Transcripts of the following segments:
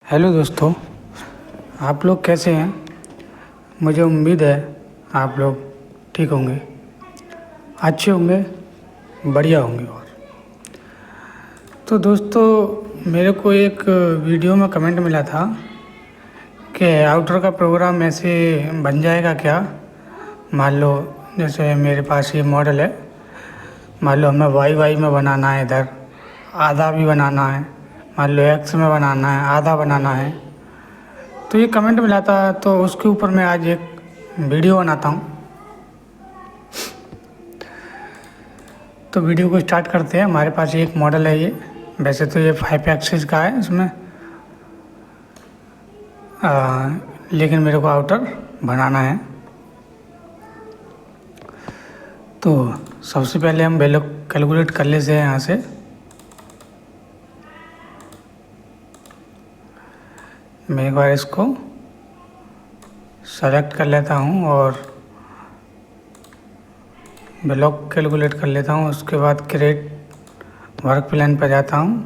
Hello दोस्तों, आप लोग कैसे हैं। मुझे उम्मीद है आप लोग ठीक होंगे, अच्छे होंगे, बढ़िया होंगे। और तो दोस्तों, मेरे को एक वीडियो में कमेंट मिला था कि आउटर का प्रोग्राम ऐसे बन जाएगा क्या। मान लो जैसे मेरे पास ये मॉडल है, मान लो हमें वाई वाई में बनाना है, इधर आधा भी बनाना है, मान लो एक्स में बनाना है, आधा बनाना है। तो ये कमेंट मिला था, तो उसके ऊपर मैं आज एक वीडियो बनाता हूँ। तो वीडियो को स्टार्ट करते हैं। हमारे पास एक मॉडल है ये, वैसे तो ये 5 एक्सिस का है इसमें, लेकिन मेरे को आउटर बनाना है। तो सबसे पहले हम वैल्यू कैलकुलेट कर लेते हैं यहाँ से। मैं एक बार इसको सेलेक्ट कर लेता हूँ और ब्लॉक कैलकुलेट कर लेता हूँ। उसके बाद क्रिएट वर्क प्लान पर जाता हूँ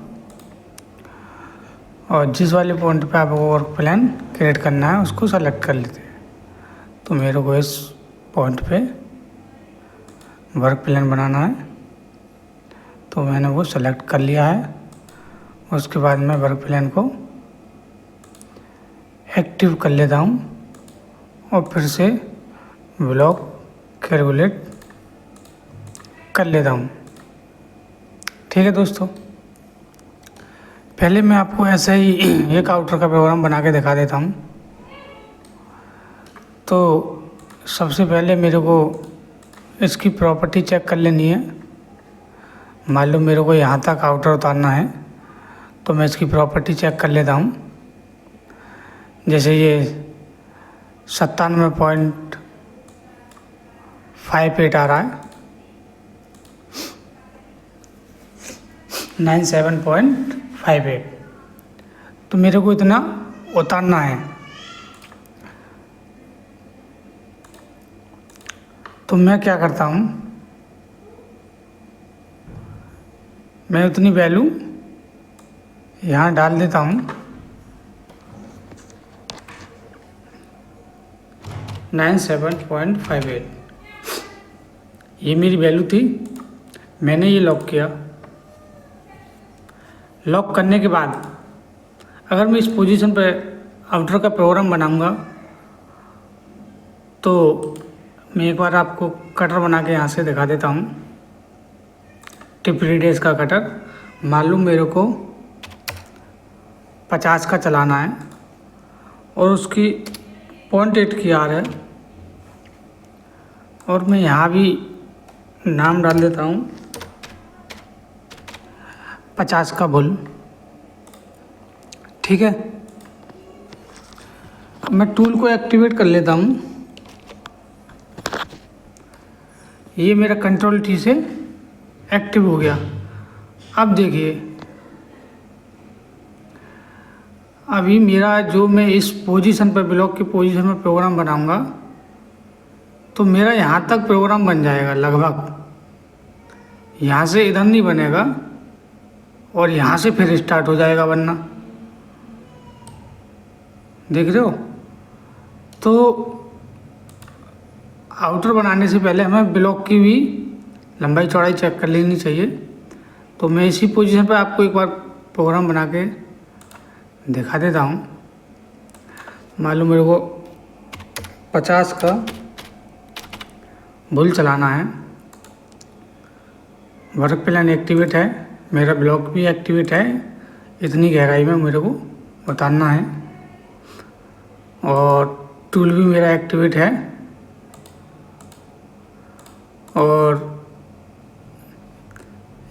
और जिस वाले पॉइंट पे आपको वर्क प्लान क्रिएट करना है उसको सेलेक्ट कर लेते हैं। तो मेरे को इस पॉइंट पे वर्क प्लान बनाना है, तो मैंने वो सेलेक्ट कर लिया है। उसके बाद मैं वर्क प्लान को एक्टिव कर लेता हूँ और फिर से ब्लॉक कैलकुलेट कर लेता हूँ। ठीक है दोस्तों, पहले मैं आपको ऐसा ही एक आउटर का प्रोग्राम बना के दिखा देता हूँ। तो सबसे पहले मेरे को इसकी प्रॉपर्टी चेक कर लेनी है। मान लो मेरे को यहाँ तक आउटर उतारना है, तो मैं इसकी प्रॉपर्टी चेक कर लेता हूँ। जैसे ये 97.58 आ रहा है, 97.58, तो मेरे को इतना उतारना है। तो मैं क्या करता हूँ, मैं उतनी वैल्यू यहाँ डाल देता हूँ। 97.58 ये मेरी वैल्यू थी। मैंने ये लॉक किया। लॉक करने के बाद अगर मैं इस पोजीशन पर आउटर का प्रोग्राम बनाऊंगा, तो मैं एक बार आपको कटर बना के यहाँ से दिखा देता हूँ। टिप रेडियस का कटर मालूम मेरे को 50 का चलाना है और उसकी 0.8 की आर है। और मैं यहाँ भी नाम डाल देता हूँ 50 का बुल। ठीक है, अब मैं टूल को एक्टिवेट कर लेता हूँ। ये मेरा कंट्रोल टी से एक्टिव हो गया। अब देखिए, अभी मेरा जो मैं इस पोजीशन पर ब्लॉक की पोजीशन में प्रोग्राम बनाऊंगा, तो मेरा यहाँ तक प्रोग्राम बन जाएगा लगभग। यहाँ से इधर नहीं बनेगा और यहाँ से फिर स्टार्ट हो जाएगा बनना। देख रहे हो। तो आउटर बनाने से पहले हमें ब्लॉक की भी लंबाई चौड़ाई चेक कर लेनी चाहिए। तो मैं इसी पोजीशन पर आपको एक बार प्रोग्राम बना के दिखा देता हूँ। मालूम मेरे को 50 का बुल चलाना है। वर्क प्लान एक्टिवेट है, मेरा ब्लॉक भी एक्टिवेट है। इतनी गहराई में मेरे को उतारना है और टूल भी मेरा एक्टिवेट है। और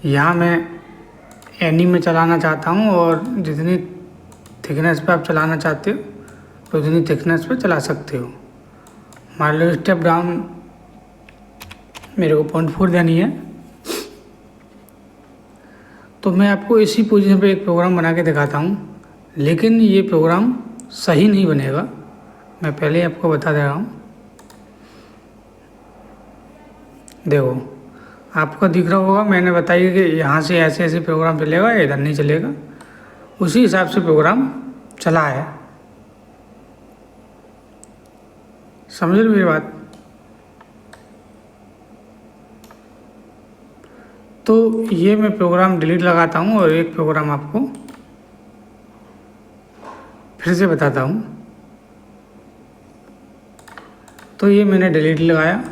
यहाँ मैं एनी में चलाना चाहता हूँ और जितनी थिकनेस पे आप चलाना चाहते हो तो उतनी थिकनेस पे चला सकते हो। मान लो स्टेप डाउन मेरे को 0.4 देनी है। तो मैं आपको इसी पोजीशन पे एक प्रोग्राम बना के दिखाता हूँ, लेकिन ये प्रोग्राम सही नहीं बनेगा, मैं पहले ही आपको बता दे रहा हूँ। देखो, आपको दिख रहा होगा, मैंने बताया कि यहाँ से ऐसे ऐसे प्रोग्राम चलेगा, इधर नहीं चलेगा। उसी हिसाब से प्रोग्राम चला है। समझ रहे मेरी बात? तो ये मैं प्रोग्राम डिलीट लगाता हूँ और एक प्रोग्राम आपको फिर से बताता हूँ। तो ये मैंने डिलीट लगाया।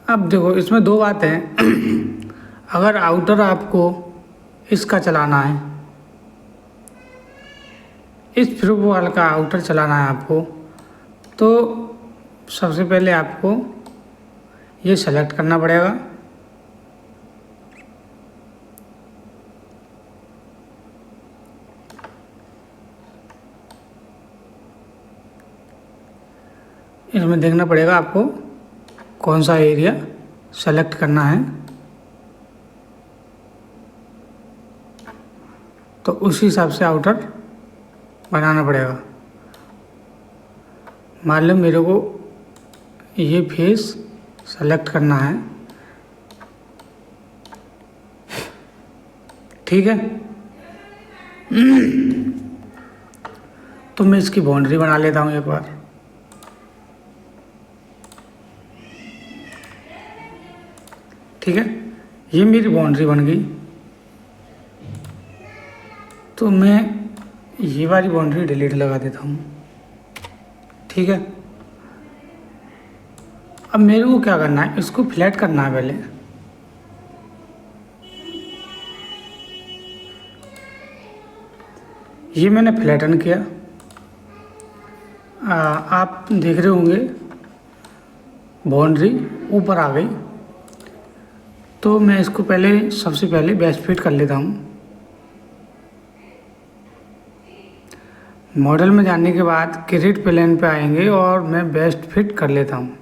अब देखो इसमें दो बातें हैं। अगर आउटर आपको इसका चलाना है, इस फुटबॉल का आउटर चलाना है आपको, तो सबसे पहले आपको ये सेलेक्ट करना पड़ेगा। इसमें देखना पड़ेगा आपको कौन सा एरिया सेलेक्ट करना है, तो उसी हिसाब से आउटर बनाना पड़ेगा। मान लो मेरे को ये फेस सेलेक्ट करना है, ठीक है। तो मैं इसकी बाउंड्री बना लेता हूँ एक बार। ठीक है, ये मेरी बाउंड्री बन गई। तो मैं ये वाली बाउंड्री डिलीट लगा देता हूँ, ठीक है। अब मेरे को क्या करना है, इसको फ्लैट करना है पहले। ये मैंने फ्लैटन किया। आप देख रहे होंगे बाउंड्री ऊपर आ गई। तो मैं इसको पहले सबसे पहले बेस्ट फिट कर लेता हूँ। मॉडल में जाने के बाद क्रिएट प्लेन पे आएंगे और मैं बेस्ट फिट कर लेता हूँ।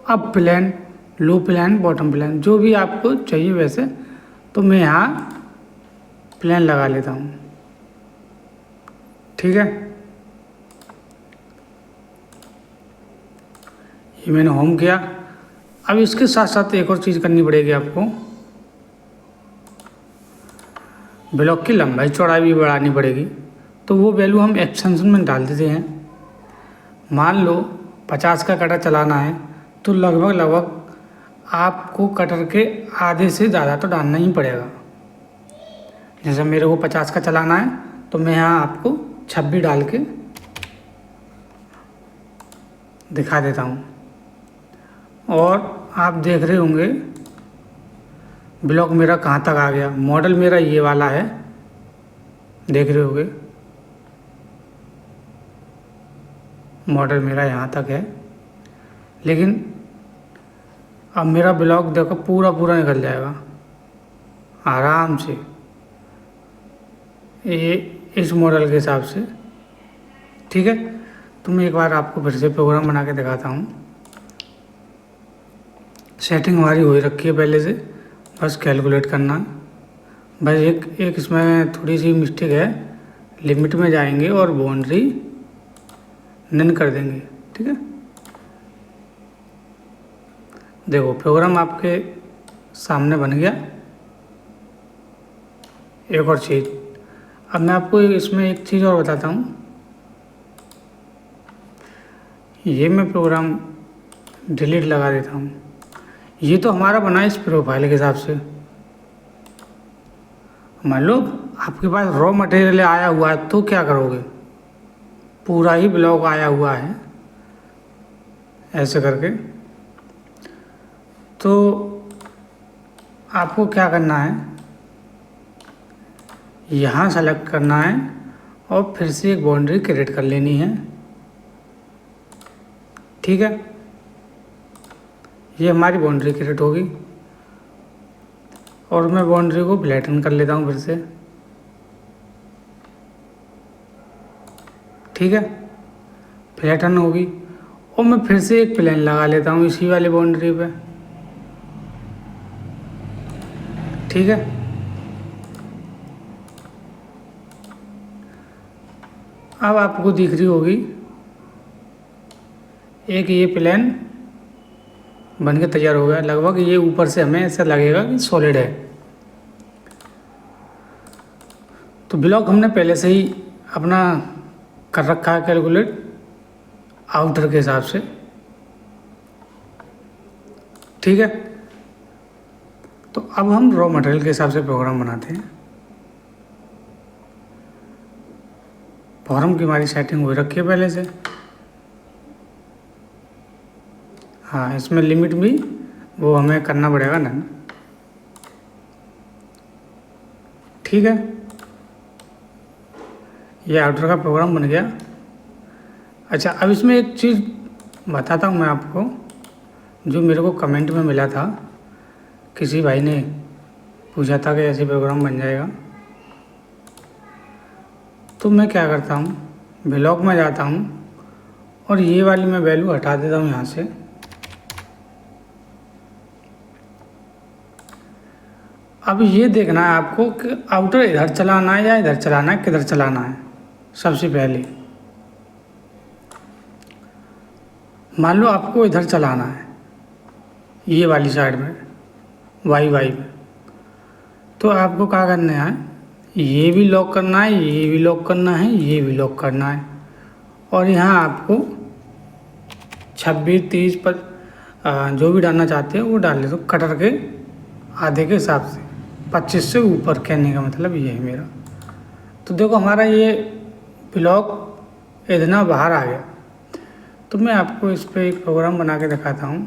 अप प्लेन, लो प्लेन, बॉटम प्लेन, जो भी आपको चाहिए वैसे। तो मैं यहाँ प्लेन लगा लेता हूँ, ठीक है। ये मैंने होम किया। अब इसके साथ साथ एक और चीज़ करनी पड़ेगी आपको, ब्लॉक की लंबाई चौड़ाई भी बढ़ानी पड़ेगी। तो वो वैल्यू हम एक्सटेंशन में डाल देते हैं। मान लो 50 का कटर चलाना है, तो लगभग आपको कटर के आधे से ज़्यादा तो डालना ही पड़ेगा। जैसे मेरे को 50 का चलाना है, तो मैं यहाँ आपको 26 डाल के दिखा देता हूँ। और आप देख रहे होंगे ब्लॉक मेरा कहाँ तक आ गया। मॉडल मेरा ये वाला है, देख रहे होंगे मॉडल मेरा यहाँ तक है। लेकिन अब मेरा ब्लॉक देखो पूरा निकल जाएगा आराम से, ये इस मॉडल के हिसाब से, ठीक है। तो मैं एक बार आपको फिर से प्रोग्राम बना के दिखाता हूँ। सेटिंग हमारी हो रखी है पहले से, बस कैलकुलेट करना। बस एक इसमें थोड़ी सी मिस्टेक है, लिमिट में जाएंगे और बाउंड्री नन कर देंगे, ठीक है। देखो प्रोग्राम आपके सामने बन गया। एक और चीज़, अब मैं आपको इसमें एक चीज़ और बताता हूँ। ये मैं प्रोग्राम डिलीट लगा देता हूँ। ये तो हमारा बना है इस प्रोफाइल के हिसाब से। मान लो आपके पास रॉ मटेरियल आया हुआ है, तो क्या करोगे, पूरा ही ब्लॉक आया हुआ है ऐसे करके। तो आपको क्या करना है, यहाँ सेलेक्ट करना है और फिर से एक बाउंड्री क्रिएट कर लेनी है, ठीक है। ये हमारी बाउंड्री क्रिएट होगी और मैं बाउंड्री को फ्लैटन कर लेता हूँ फिर से, ठीक है। फ्लैटन होगी और मैं फिर से एक प्लेन लगा लेता हूँ इसी वाली बाउंड्री पे, ठीक है। अब आपको दिख रही होगी एक ये प्लेन बन के तैयार हो गया। लगभग ये ऊपर से हमें ऐसा लगेगा कि सॉलिड है। तो ब्लॉक हमने पहले से ही अपना कर रखा है कैलकुलेट आउटर के हिसाब से, ठीक है। तो अब हम रॉ मटेरियल के हिसाब से प्रोग्राम बनाते हैं। फॉर्म की हमारी सेटिंग हो रखी है पहले से। हाँ, इसमें लिमिट भी वो हमें करना पड़ेगा ना, ठीक है। ये आउटर का प्रोग्राम बन गया। अच्छा, अब इसमें एक चीज़ बताता हूँ मैं आपको, जो मेरे को कमेंट में मिला था। किसी भाई ने पूछा था कि ऐसे प्रोग्राम बन जाएगा। तो मैं क्या करता हूँ, ब्लॉक में जाता हूँ और ये वाली मैं वैल्यू हटा देता हूँ यहाँ से। अब ये देखना है आपको कि आउटर इधर चलाना है या इधर चलाना है, किधर चलाना है। सबसे पहले मान लो आपको इधर चलाना है, ये वाली साइड में वाई में, तो आपको क्या करना है, ये भी लॉक करना है, ये भी लॉक करना है, ये भी लॉक करना है। और यहाँ आपको 26, 30 पर जो भी डालना चाहते हो वो डाल दे। तो कटर के आधे के हिसाब से 25 से ऊपर, कहने का मतलब ये है मेरा। तो देखो हमारा ये ब्लॉक इतना बाहर आ गया। तो मैं आपको इस पर एक प्रोग्राम बना के दिखाता हूँ।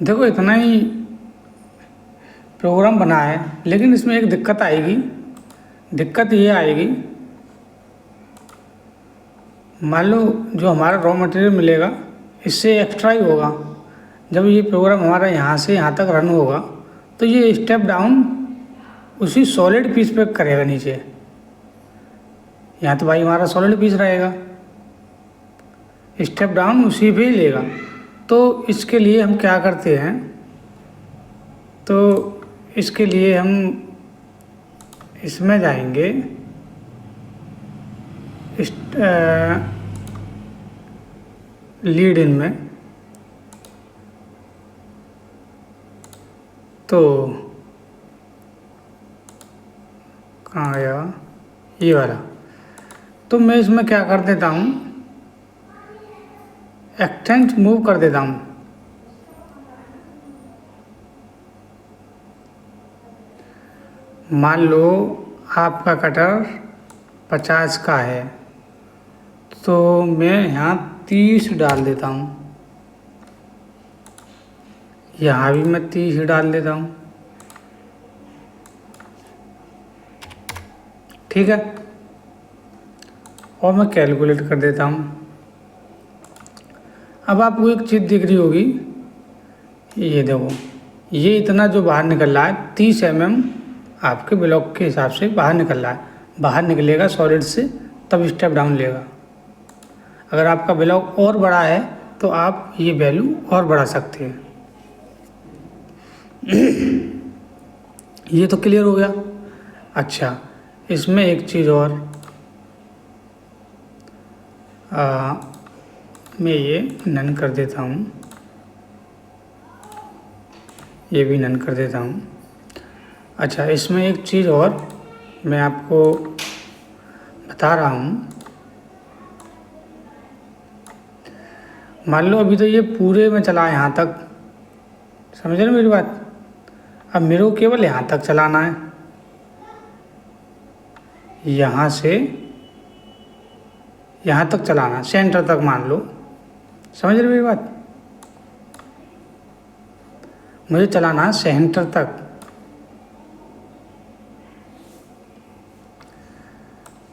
देखो इतना ही प्रोग्राम बना है, लेकिन इसमें एक दिक्कत आएगी। दिक्कत ये आएगी, मान लो जो हमारा रॉ मटेरियल मिलेगा इससे एक्स्ट्रा ही होगा। जब ये प्रोग्राम हमारा यहाँ से यहाँ तक रन होगा तो ये स्टेप डाउन उसी सॉलिड पीस पे करेगा नीचे। यहाँ तो भाई हमारा सॉलिड पीस रहेगा, स्टेप डाउन उसी पे ही लेगा। तो इसके लिए हम क्या करते हैं, तो इसके लिए हम इसमें जाएंगे, लीड इन में। तो कहाँ गया ये वाला। तो मैं इसमें क्या कर देता हूँ, एक्सटेंड मूव कर देता हूँ। मान लो आपका कटर 50 का है, तो मैं यहाँ 30 डाल देता हूँ। यहाँ भी मैं 30 डाल देता हूँ, ठीक है। और मैं कैलकुलेट कर देता हूँ। अब आपको एक चीज़ दिख रही होगी, ये देखो, ये इतना जो बाहर निकल रहा है 30 mm आपके ब्लॉक के हिसाब से बाहर निकल रहा है। बाहर निकलेगा सॉलिड से तब स्टेप डाउन लेगा। अगर आपका ब्लॉक और बड़ा है तो आप ये वैल्यू और बढ़ा सकते हैं। ये तो क्लियर हो गया। अच्छा, इसमें एक चीज़ और, मैं ये नन कर देता हूँ, ये भी नन कर देता हूँ। अच्छा, इसमें एक चीज़ और मैं आपको बता रहा हूँ। मान लो अभी तो ये पूरे में चला है यहाँ तक, समझ रहे मेरी बात। अब मेरे को केवल यहाँ तक चलाना है, यहाँ से यहाँ तक चलाना, सेंटर तक मान लो, समझ रहे मेरी बात। मुझे चलाना है सेंटर तक।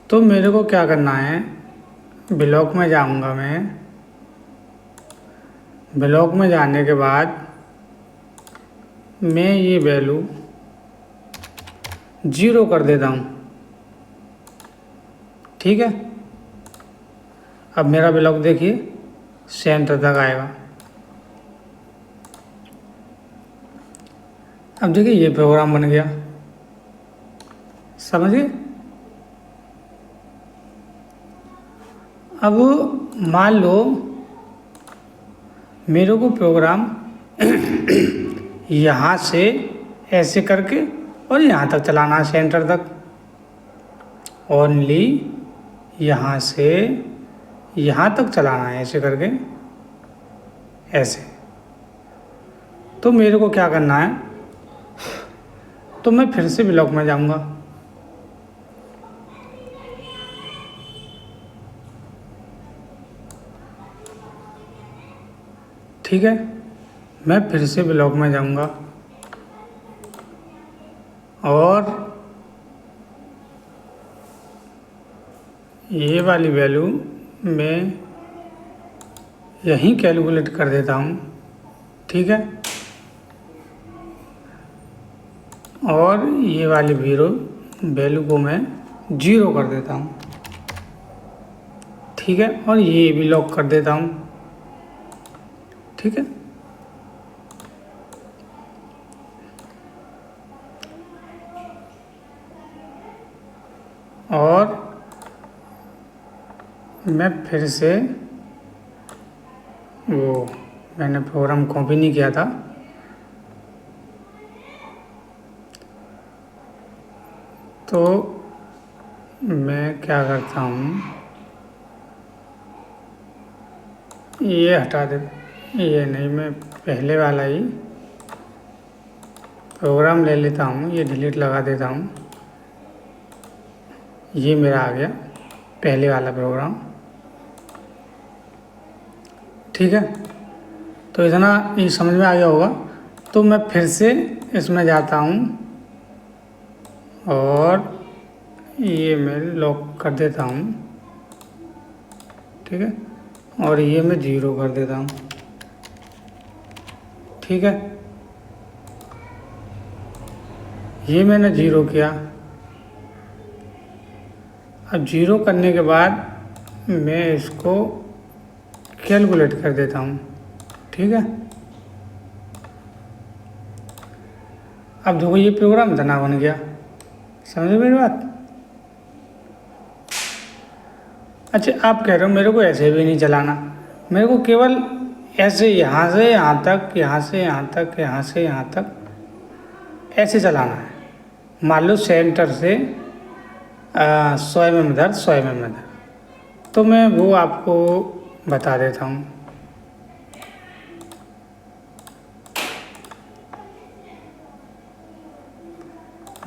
तो मेरे को क्या करना है, ब्लॉक में जाऊंगा मैं। ब्लॉक में जाने के बाद मैं ये वैल्यू 0 कर देता हूँ, ठीक है। अब मेरा ब्लॉक देखिए सेंटर तक आएगा। अब देखिए ये प्रोग्राम बन गया, समझिए। अब मान लो मेरे को प्रोग्राम यहाँ से ऐसे करके और यहाँ तक चलाना है, सेंटर तक। ओनली यहाँ से यहाँ तक चलाना है, ऐसे करके, ऐसे। तो मेरे को क्या करना है, तो मैं फिर से ब्लॉक में जाऊंगा। ठीक है, मैं फिर से ब्लॉक में जाऊंगा और ये वाली वैल्यू मैं यहीं कैलकुलेट कर देता हूँ। ठीक है, और ये वाली वैल्यू को मैं 0 कर देता हूँ। ठीक है, और ये भी लॉक कर देता हूँ। ठीक है, और मैं फिर से वो मैंने प्रोग्राम कॉपी नहीं किया था, तो मैं क्या करता हूँ, ये हटा दे, ये नहीं, मैं पहले वाला ही प्रोग्राम ले लेता हूँ, ये डिलीट लगा देता हूँ। ये मेरा आ गया पहले वाला प्रोग्राम। ठीक है, तो इतना ये समझ में आ गया होगा। तो मैं फिर से इसमें जाता हूँ और ये मैं लॉक कर देता हूँ। ठीक है, और ये मैं 0 कर देता हूँ। ठीक है, ये मैंने 0 किया। अब 0 करने के बाद मैं इसको कैलकुलेट कर देता हूँ। ठीक है, अब देखो ये प्रोग्राम तना बन गया। समझे मेरी बात? अच्छा, आप कह रहे हो मेरे को ऐसे भी नहीं चलाना, मेरे को केवल ऐसे यहाँ से यहाँ तक, यहाँ से यहाँ तक, यहाँ से यहाँ तक ऐसे चलाना है। मान लो सेंटर से 100 mm इधर, 100 mm इधर, तो मैं वो आपको बता देता हूँ।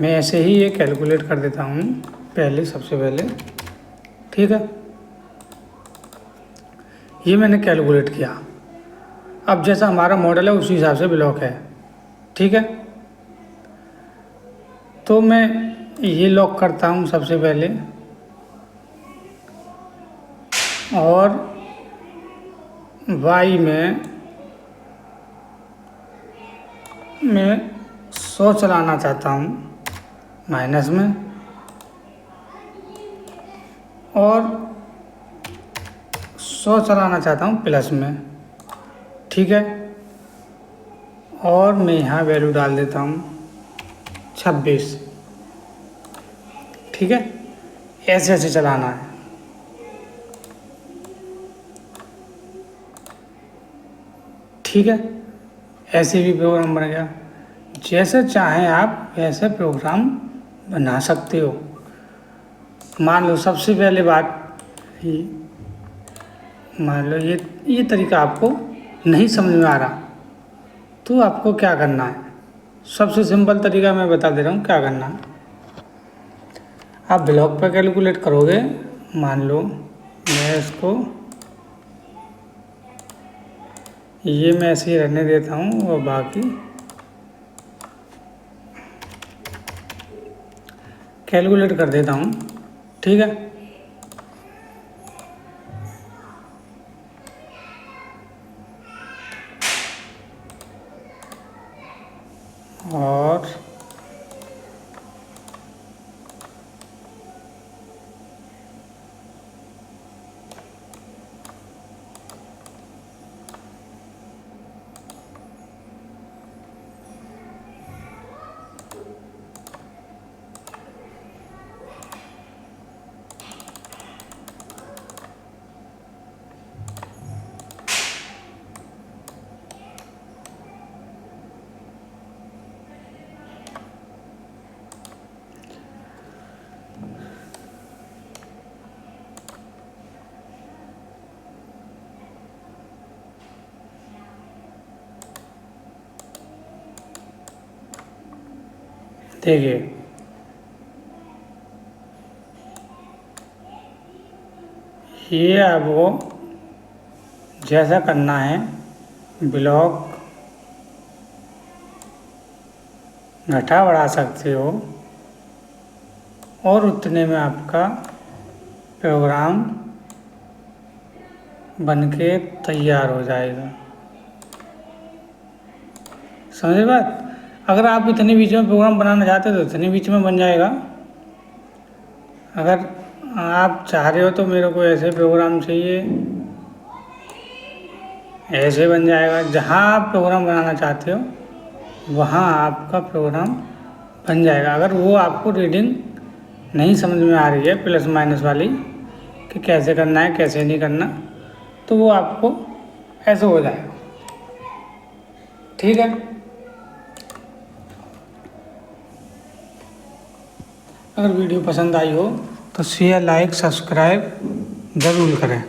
मैं ऐसे ही ये कैलकुलेट कर देता हूँ पहले, सबसे पहले। ठीक है, ये मैंने कैलकुलेट किया। अब जैसा हमारा मॉडल है उसी हिसाब से ब्लॉक है। ठीक है, तो मैं ये लॉक करता हूँ सबसे पहले, और y में मैं 100 चलाना चाहता हूँ माइनस में, और 100 चलाना चाहता हूँ प्लस में। ठीक है, और मैं यहाँ वैल्यू डाल देता हूँ 26। ठीक है, ऐसे ऐसे चलाना है। ठीक है, ऐसे भी प्रोग्राम बन गया। जैसे चाहें आप वैसे प्रोग्राम बना सकते हो। मान लो सबसे पहले बात ही, मान लो ये तरीका आपको नहीं समझ में आ रहा, तो आपको क्या करना है, सबसे सिंपल तरीका मैं बता दे रहा हूँ क्या करना है। आप ब्लॉक पर कैलकुलेट करोगे। मान लो मैं इसको ये मैं ऐसे ही रहने देता हूँ, और बाकी कैलकुलेट कर देता हूँ। ठीक है, और देखिए ये आपको जैसा करना है, ब्लॉक घटा बढ़ा सकते हो और उतने में आपका प्रोग्राम बनके तैयार हो जाएगा। समझे बात? अगर आप इतने बीच में प्रोग्राम बनाना चाहते हो तो इतने बीच में बन जाएगा। अगर आप चाह रहे हो तो मेरे को ऐसे प्रोग्राम चाहिए, ऐसे बन जाएगा। जहाँ आप प्रोग्राम बनाना चाहते हो वहाँ आपका प्रोग्राम बन जाएगा। अगर वो आपको रीडिंग नहीं समझ में आ रही है प्लस माइनस वाली कि कैसे करना है कैसे नहीं करना, तो वो आपको ऐसे हो जाएगा। ठीक है? अगर वीडियो पसंद आई हो तो शेयर लाइक सब्सक्राइब ज़रूर करें।